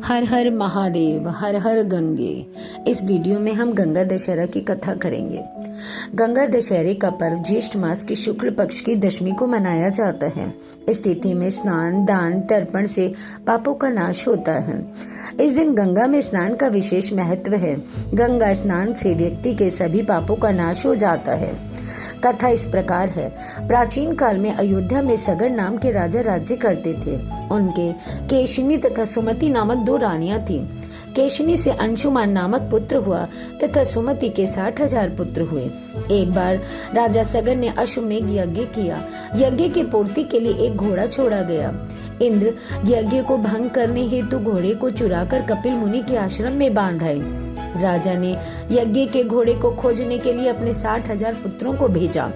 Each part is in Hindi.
हर हर महादेव, हर हर गंगे। इस वीडियो में हम गंगा दशहरा की कथा करेंगे। गंगा दशहरे का पर्व ज्येष्ठ मास की शुक्ल पक्ष की दशमी को मनाया जाता है। इस तिथि में स्नान, दान, तर्पण से पापों का नाश होता है। इस दिन गंगा में स्नान का विशेष महत्व है। गंगा स्नान से व्यक्ति के सभी पापों का नाश हो जाता है। कथा इस प्रकार है। प्राचीन काल में अयोध्या में सगर नाम के राजा राज्य करते थे। उनके केशिनी तथा सुमति नामक दो रानियां थीं। केशिनी से अंशुमान नामक पुत्र हुआ तथा सुमति के 60,000 पुत्र हुए। एक बार राजा सगर ने अश्वमेघ यज्ञ किया। यज्ञ की पूर्ति के लिए एक घोड़ा छोड़ा गया। इंद्र यज्ञ को भंग करने हेतु घोड़े को चुराकर कपिल मुनि के आश्रम में बांध आए। राजा ने यज्ञ के घोड़े को खोजने के लिए अपने 60,000 पुत्रों को भेजा।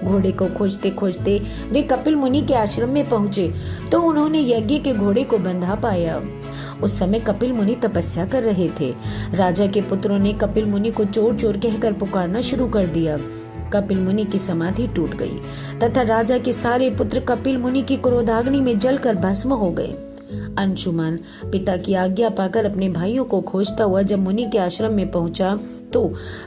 घोड़े को खोजते खोजते वे कपिल मुनि के आश्रम में पहुंचे तो उन्होंने यज्ञ के घोड़े को बंधा पाया। उस समय कपिल मुनि तपस्या कर रहे थे। राजा के पुत्रों ने कपिल मुनि को चोर चोर कहकर पुकारना शुरू कर दिया। कपिल मुनि की समाधि टूट गई तथा राजा के सारे पुत्र कपिल मुनि की क्रोधाग्नि में जलकर भस्म हो गए। अंशुमान पिता की आज्ञा पाकर अपने भाइयों को खोजता हुआ जब मुनि के आश्रम में पहुंचा तो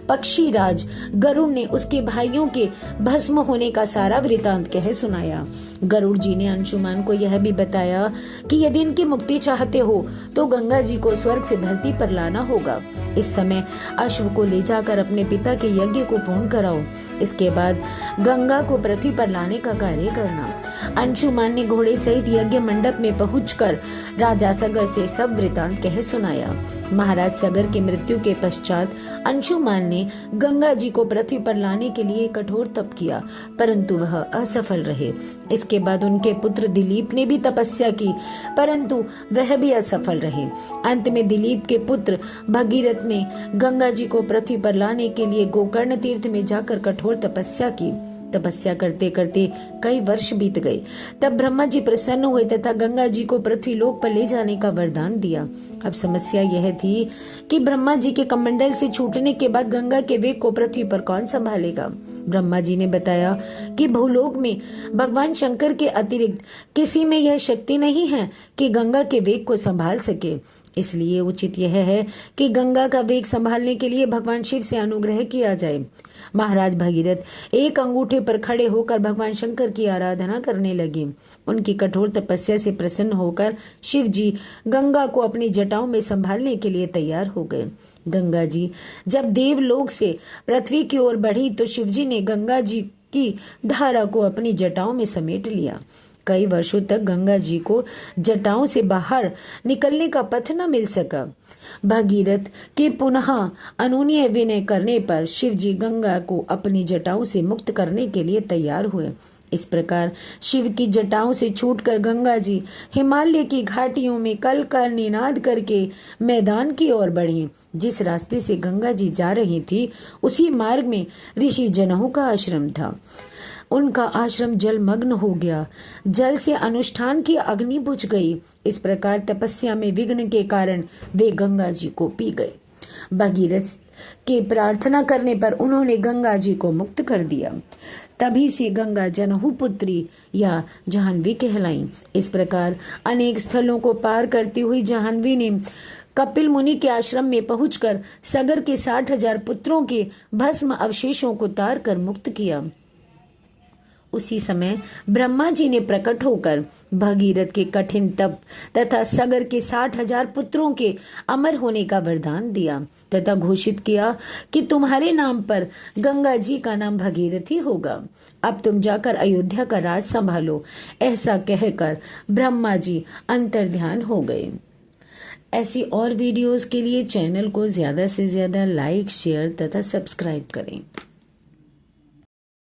पक्षी राज गरुड़ ने उसके भाइयों के भस्म होने का सारा वृतांत कह सुनाया। गरुड़ जी ने अंशुमान को यह भी बताया कि यदि इनकी मुक्ति चाहते हो तो गंगा जी को स्वर्ग से धरती पर लाना होगा। इस समय अश्व को ले जाकर अपने पिता के यज्ञ को पूर्ण कराओ। इसके बाद गंगा को पृथ्वी पर लाने का कार्य करना। अंशुमान ने घोड़े सहित यज्ञ मंडप में पहुंचकर राजा सगर से सब वृतांत कह सुनाया। महाराज सगर की मृत्यु के पश्चात अंशुमान ने गंगा जी को पृथ्वी पर लाने के लिए कठोर तप किया, परंतु वह असफल रहे। इसके बाद उनके पुत्र दिलीप ने भी तपस्या की, परंतु वह भी असफल रहे। अंत में दिलीप के पुत्र भगीरथ ने गंगा जी को पृथ्वी पर लाने के लिए गोकर्ण तीर्थ में जाकर कठोर तपस्या की। तपस्या करते करते कई वर्ष बीत गए। तब ब्रह्मा जी प्रसन्न हुए तथा गंगा जी को पृथ्वी लोक पर ले जाने का वरदान दिया। अब समस्या यह थी कि ब्रह्मा जी के कमंडल से छूटने के बाद गंगा के वेग को पृथ्वी पर कौन संभालेगा। ब्रह्मा जी ने बताया कि भूलोक में भगवान शंकर के अतिरिक्त किसी में यह शक्ति नहीं है कि गंगा के वेग को संभाल सके। इसलिए उचित यह है कि गंगा का वेग संभालने के लिए भगवान शिव से अनुग्रह किया जाए। महाराज भगीरथ एक अंगूठे पर खड़े होकर भगवान शंकर की आराधना करने लगे। उनकी कठोर तपस्या से प्रसन्न होकर शिव जी गंगा को अपनी जटाओं में संभालने के लिए तैयार हो गए। गंगा जी जब देवलोक से पृथ्वी की ओर बढ़ी तो शिव जी ने गंगा जी की धारा को अपनी जटाओं में समेट लिया। कई वर्षों तक गंगा जी को जटाओं से बाहर निकलने का पथ न मिल सका। भगीरथ के पुनः अनुनय विनय करने पर शिव जी गंगा को अपनी जटाओं से मुक्त करने के लिए तैयार हुए। इस प्रकार शिव की जटाओं से छूटकर गंगा जी हिमालय की घाटियों में कल का निनाद करके मैदान की ओर बढ़ी। जिस रास्ते से गंगा जी जा रही थी उसी मार्ग में ऋषि जनहु का आश्रम था। उनका आश्रम जलमग्न हो गया। जल से अनुष्ठान की अग्नि बुझ गई। इस प्रकार तपस्या में विघ्न के कारण वे गंगा जी को पी गए। भगीरथ के प्रार्थना करने पर उन्होंने गंगा जी को मुक्त कर दिया। तभी से गंगा जनहु पुत्री या जाह्नवी कहलाई। इस प्रकार अनेक स्थलों को पार करती हुई जाह्नवी ने कपिल मुनि के आश्रम में पहुंचकर सगर के 60,000 पुत्रों के भस्म अवशेषों को तार कर मुक्त किया। उसी समय ब्रह्मा जी ने प्रकट होकर भगीरथ के कठिन तप तथा सगर के 60,000 पुत्रों के अमर होने का वरदान दिया तथा घोषित किया कि तुम्हारे नाम पर गंगा जी का नाम भगीरथ ही होगा। अब तुम जाकर अयोध्या का राज संभालो। ऐसा कहकर ब्रह्मा जी अंतर्ध्यान हो गए। ऐसी और वीडियोस के लिए चैनल को ज्यादा से ज्यादा लाइक, शेयर तथा सब्सक्राइब करें।